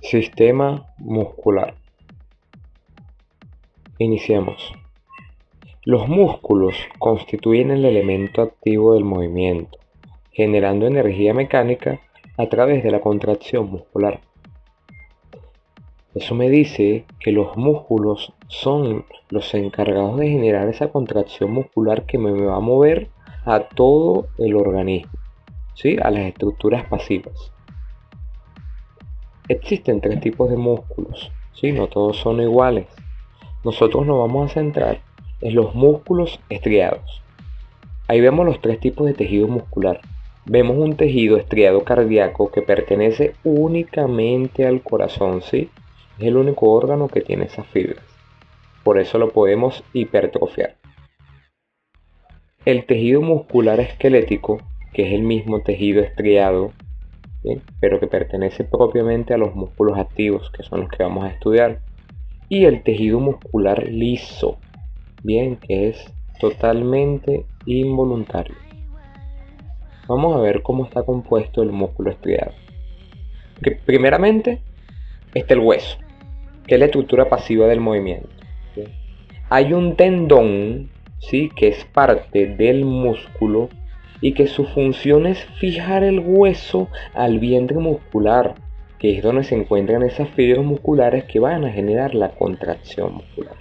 Sistema muscular. Iniciemos. Los músculos constituyen el elemento activo del movimiento, generando energía mecánica a través de la contracción muscular. Eso me dice que los músculos son los encargados de generar esa contracción muscular que me va a mover a todo el organismo, ¿sí? A las estructuras pasivas. Existen tres tipos de músculos, ¿sí? No todos son iguales. Nosotros nos vamos a centrar en los músculos estriados. Ahí vemos los tres tipos de tejido muscular. Vemos un tejido estriado cardíaco que pertenece únicamente al corazón, ¿sí? Es el único órgano que tiene esas fibras. Por eso lo podemos hipertrofiar. El tejido muscular esquelético, que es el mismo tejido estriado, ¿sí? Pero que pertenece propiamente a los músculos activos, que son los que vamos a estudiar. Y el tejido muscular liso, bien, que es totalmente involuntario. Vamos a ver cómo está compuesto el músculo estriado. Primeramente está el hueso, que es la estructura pasiva del movimiento. ¿Sí? Hay un tendón, ¿sí? Que es parte del músculo y que su función es fijar el hueso al vientre muscular, que es donde se encuentran esas fibras musculares que van a generar la contracción muscular.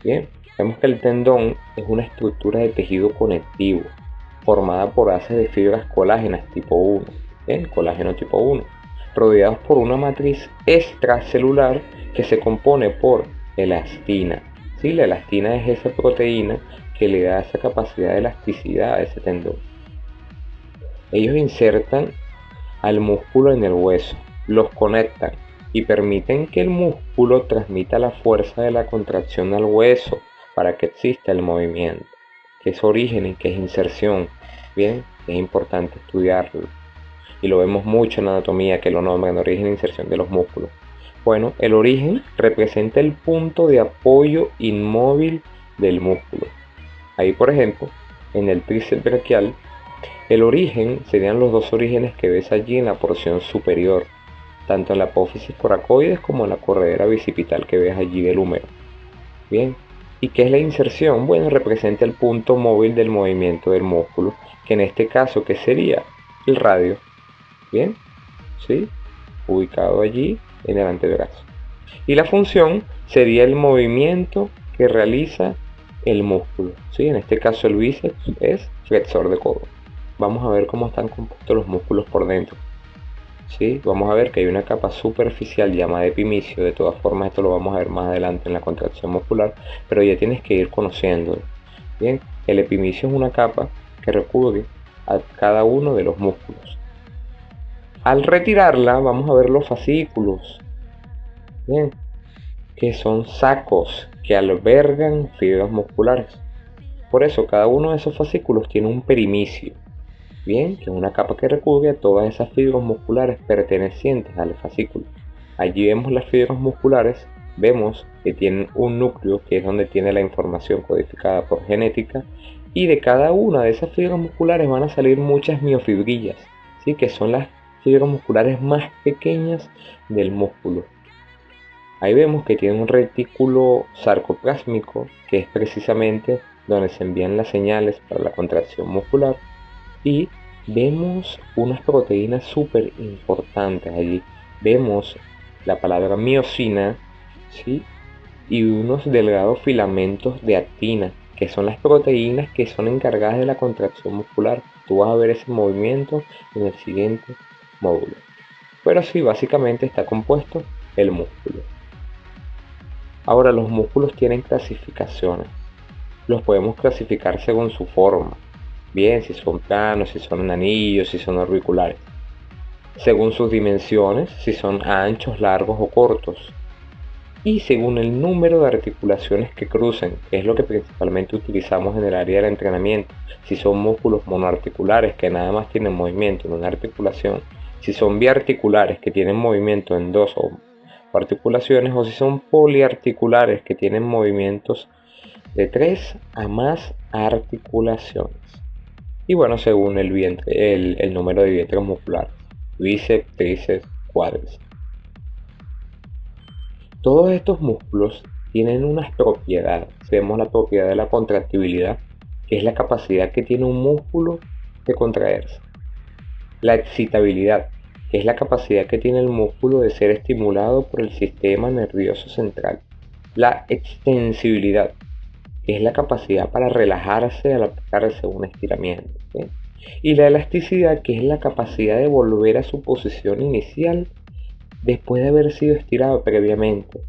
Bien, vemos que el tendón es una estructura de tejido conectivo formada por haces de fibras colágenas tipo 1, ¿bien? Colágeno tipo 1, rodeados por una matriz extracelular que se compone por elastina. ¿Sí? La elastina es esa proteína que le da esa capacidad de elasticidad a ese tendón. Ellos insertan al músculo en el hueso, los conectan y permiten que el músculo transmita la fuerza de la contracción al hueso para que exista el movimiento, que es origen y que es inserción. Bien, es importante estudiarlo y lo vemos mucho en anatomía que lo nombran origen e inserción de los músculos. Bueno, el origen representa el punto de apoyo inmóvil del músculo. Ahí, por ejemplo, en el tríceps braquial, el origen serían los dos orígenes que ves allí en la porción superior, tanto en la apófisis coracoides como en la corredera bicipital que ves allí del húmero. Bien, ¿y qué es la inserción? Bueno, representa el punto móvil del movimiento del músculo, que en este caso, ¿qué sería? El radio. Bien, ¿sí? Ubicado allí en el antebrazo. Y la función sería el movimiento que realiza el músculo, ¿sí? En este caso el bíceps es flexor de codo. Vamos a ver cómo están compuestos los músculos por dentro. ¿Sí? Vamos a ver que hay una capa superficial llamada epimicio. De todas formas, esto lo vamos a ver más adelante en la contracción muscular, pero ya tienes que ir conociéndolo. Bien, el epimicio es una capa que recubre a cada uno de los músculos. Al retirarla, vamos a ver los fascículos. Bien, que son sacos que albergan fibras musculares. Por eso, cada uno de esos fascículos tiene un perimicio. Bien, que es una capa que recubre a todas esas fibras musculares pertenecientes al fascículo. Allí vemos las fibras musculares, vemos que tienen un núcleo que es donde tiene la información codificada por genética, y de cada una de esas fibras musculares van a salir muchas miofibrillas, ¿sí? Que son las fibras musculares más pequeñas del músculo. Ahí vemos que tiene un retículo sarcoplásmico, que es precisamente donde se envían las señales para la contracción muscular. Y vemos unas proteínas súper importantes allí. Vemos la palabra miosina, ¿sí? Y unos delgados filamentos de actina, que son las proteínas que son encargadas de la contracción muscular. Tú vas a ver ese movimiento en el siguiente módulo. Pero sí, básicamente está compuesto el músculo. Ahora, los músculos tienen clasificaciones. Los podemos clasificar según su forma. Bien, si son planos, si son anillos, si son orbiculares. Según sus dimensiones, si son anchos, largos o cortos. Y según el número de articulaciones que crucen, que es lo que principalmente utilizamos en el área del entrenamiento. Si son músculos monoarticulares que nada más tienen movimiento en una articulación. Si son biarticulares que tienen movimiento en dos o articulaciones. O si son poliarticulares que tienen movimientos de 3 a más articulaciones. Y bueno, según el número de vientres musculares, bíceps, tríceps, cuádriceps. Todos estos músculos tienen unas propiedades. Vemos la propiedad de la contractibilidad, que es la capacidad que tiene un músculo de contraerse. La excitabilidad, que es la capacidad que tiene el músculo de ser estimulado por el sistema nervioso central. La extensibilidad, que es la capacidad para relajarse al aplicarse un estiramiento. ¿Sí? Y la elasticidad, que es la capacidad de volver a su posición inicial después de haber sido estirado previamente.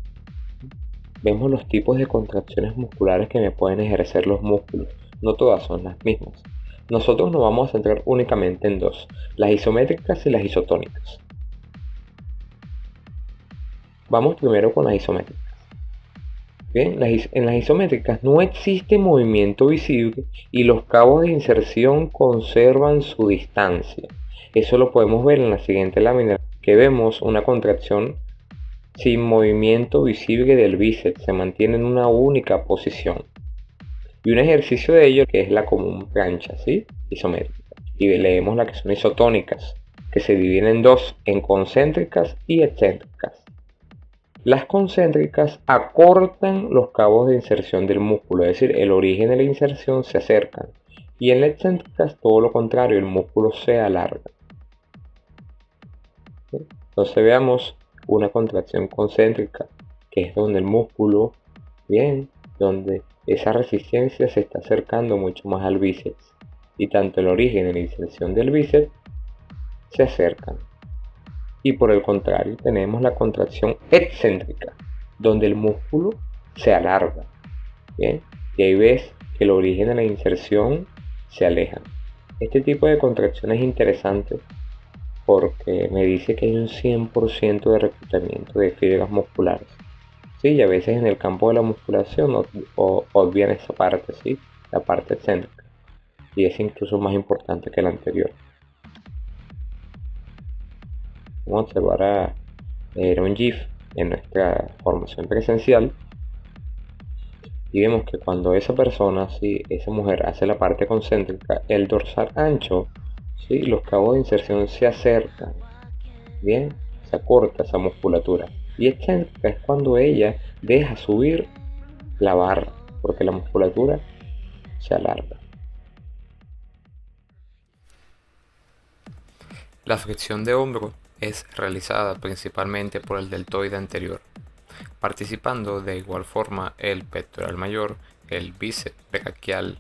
Vemos los tipos de contracciones musculares que me pueden ejercer los músculos. No todas son las mismas. Nosotros nos vamos a centrar únicamente en dos, las isométricas y las isotónicas. Vamos primero con las isométricas. Bien, en las isométricas no existe movimiento visible y los cabos de inserción conservan su distancia. Eso lo podemos ver en la siguiente lámina, que vemos una contracción sin movimiento visible del bíceps, se mantiene en una única posición. Y un ejercicio de ello que es la común plancha, ¿sí? Isométrica. Y leemos las que son isotónicas, que se dividen en dos, en concéntricas y excéntricas. Las concéntricas acortan los cabos de inserción del músculo, es decir, el origen de la inserción se acercan. Y en las excéntricas todo lo contrario, el músculo se alarga. ¿Sí? Entonces veamos una contracción concéntrica, que es donde el músculo, bien, donde esa resistencia se está acercando mucho más al bíceps. Y tanto el origen y la inserción del bíceps se acercan. Y por el contrario tenemos la contracción excéntrica, donde el músculo se alarga. ¿Bien? Y ahí ves que el origen de la inserción se aleja. Este tipo de contracción es interesante porque me dice que hay un 100% de reclutamiento de fibras musculares. Sí, y a veces en el campo de la musculación obvian esa parte, ¿sí? La parte excéntrica. Y es incluso más importante que la anterior. Vamos a observar era un GIF en nuestra formación presencial y vemos que cuando esa persona, ¿sí? Esa mujer hace la parte concéntrica, el dorsal ancho, ¿sí? Los cabos de inserción se acercan, bien, se acorta esa musculatura. Y excéntrica es cuando ella deja subir la barra, porque la musculatura se alarga. La flexión de hombro es realizada principalmente por el deltoide anterior, participando de igual forma el pectoral mayor, el bíceps braquial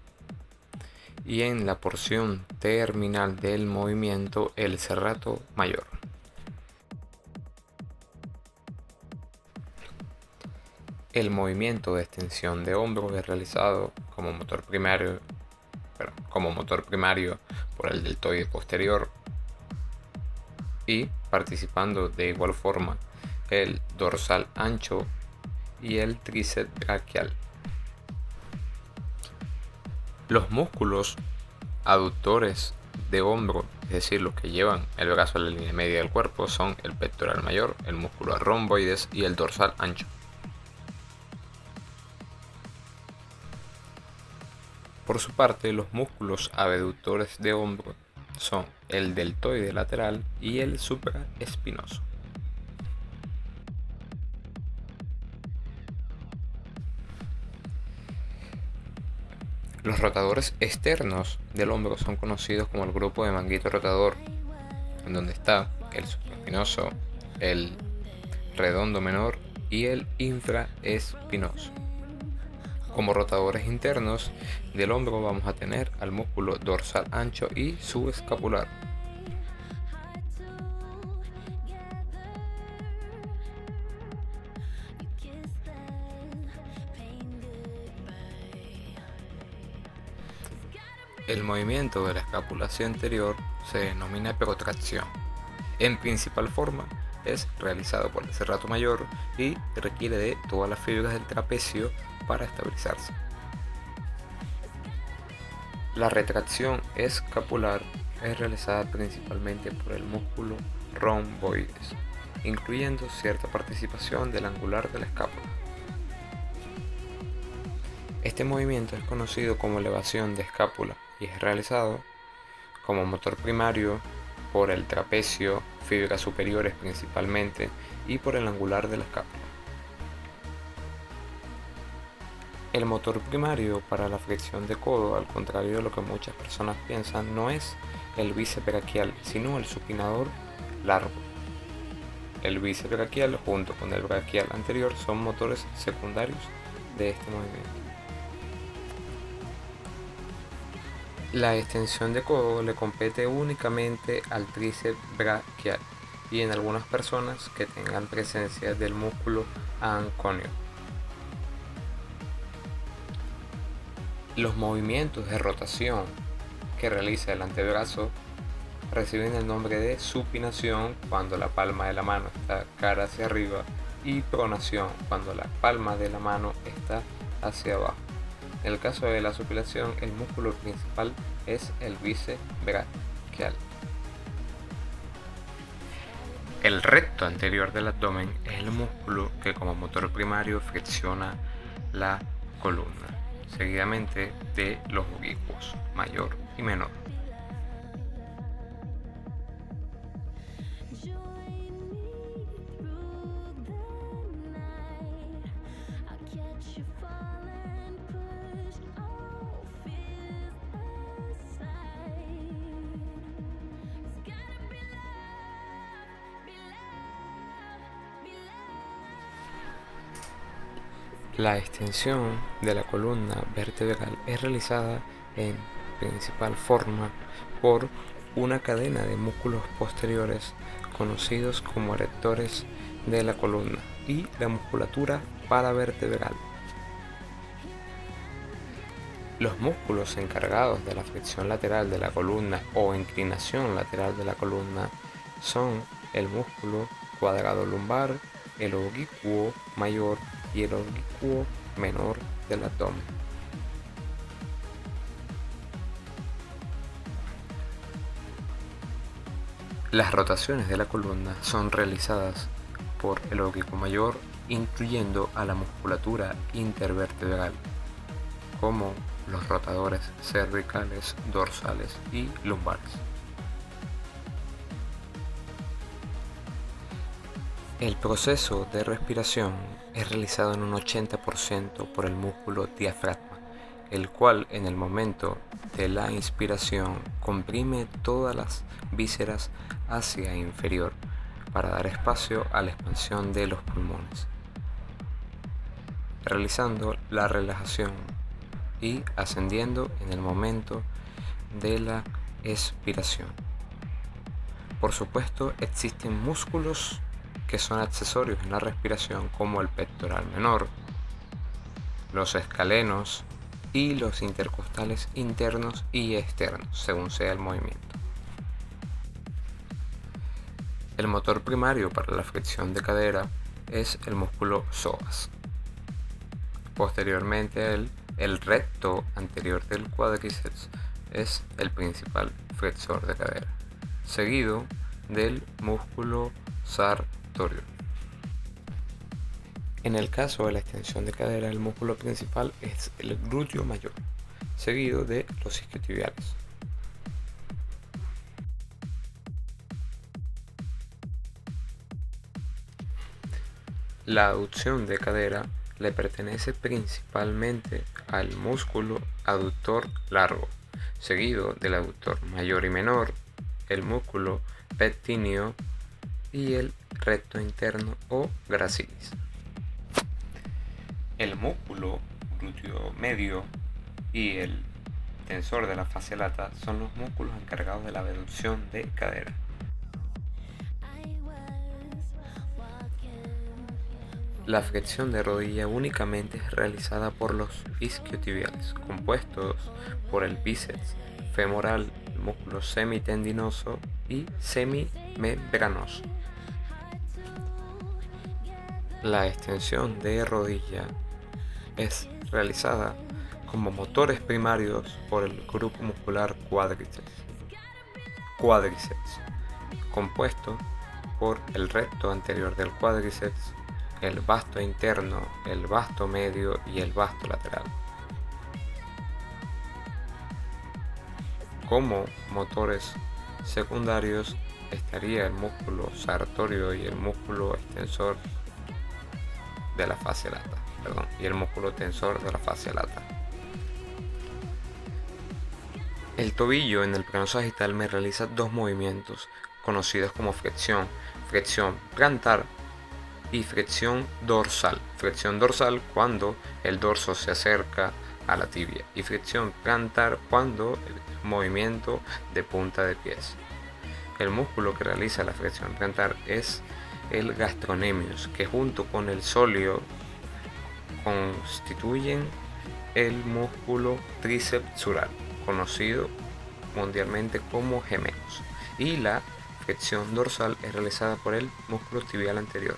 y en la porción terminal del movimiento el serrato mayor. El movimiento de extensión de hombro es realizado como motor primario por el deltoide posterior y participando de igual forma el dorsal ancho y el tríceps braquial. Los músculos aductores de hombro, es decir, los que llevan el brazo a la línea media del cuerpo, son el pectoral mayor, el músculo romboides y el dorsal ancho. Por su parte, los músculos abductores de hombro son el deltoide lateral y el supraespinoso. Los rotadores externos del hombro son conocidos como el grupo de manguito rotador, en donde está el supraespinoso, el redondo menor y el infraespinoso. Como rotadores internos del hombro vamos a tener al músculo dorsal ancho y subescapular. El movimiento de la escápula hacia anterior se denomina protracción. En principal forma es realizado por el serrato mayor y requiere de todas las fibras del trapecio para estabilizarse. La retracción escapular es realizada principalmente por el músculo romboides, incluyendo cierta participación del angular de la escápula. Este movimiento es conocido como elevación de escápula y es realizado como motor primario por el trapecio, fibras superiores principalmente, y por el angular de la escápula. El motor primario para la flexión de codo, al contrario de lo que muchas personas piensan, no es el bíceps braquial, sino el supinador largo. El bíceps braquial junto con el braquial anterior son motores secundarios de este movimiento. La extensión de codo le compete únicamente al tríceps braquial y en algunas personas que tengan presencia del músculo anconio. Los movimientos de rotación que realiza el antebrazo reciben el nombre de supinación cuando la palma de la mano está cara hacia arriba y pronación cuando la palma de la mano está hacia abajo. En el caso de la supinación, el músculo principal es el bíceps braquial. El recto anterior del abdomen es el músculo que como motor primario flexiona la columna, seguidamente de los oblicuos, mayor y menor. La extensión de la columna vertebral es realizada en principal forma por una cadena de músculos posteriores conocidos como erectores de la columna y la musculatura paravertebral. Los músculos encargados de la flexión lateral de la columna o inclinación lateral de la columna son el músculo cuadrado lumbar, el oblicuo mayor y el oblicuo menor del abdomen. Las rotaciones de la columna son realizadas por el oblicuo mayor, incluyendo a la musculatura intervertebral, como los rotadores cervicales, dorsales y lumbares. El proceso de respiración es realizado en un 80% por el músculo diafragma, el cual en el momento de la inspiración comprime todas las vísceras hacia inferior para dar espacio a la expansión de los pulmones, realizando la relajación y ascendiendo en el momento de la expiración. Por supuesto, existen músculos que son accesorios en la respiración como el pectoral menor, los escalenos y los intercostales internos y externos, según sea el movimiento. El motor primario para la flexión de cadera es el músculo psoas. Posteriormente a él, el recto anterior del cuádriceps es el principal flexor de cadera, seguido del músculo sartorio. En el caso de la extensión de cadera, el músculo principal es el glúteo mayor, seguido de los isquiotibiales. La aducción de cadera le pertenece principalmente al músculo aductor largo, seguido del aductor mayor y menor, el músculo pectíneo y el recto interno o gracilis. El músculo glúteo medio y el tensor de la fascia lata son los músculos encargados de la abducción de cadera. La flexión de rodilla únicamente es realizada por los isquiotibiales, compuestos por el bíceps femoral, el músculo semitendinoso y semimembranoso. La extensión de rodilla es realizada como motores primarios por el grupo muscular cuádriceps, compuesto por el recto anterior del cuádriceps, el vasto interno, el vasto medio y el vasto lateral. Como motores secundarios estaría el músculo sartorio y el músculo extensor de la fascia lata. y el músculo tensor de la fascia lata. El tobillo en el plano sagital me realiza dos movimientos conocidos como flexión plantar y flexión dorsal. Flexión dorsal cuando el dorso se acerca a la tibia y flexión plantar cuando el movimiento de punta de pies. El músculo que realiza la flexión plantar es el gastrocnemius, que junto con el sóleo constituyen el músculo tricepsural, conocido mundialmente como gemelos, y la flexión dorsal es realizada por el músculo tibial anterior.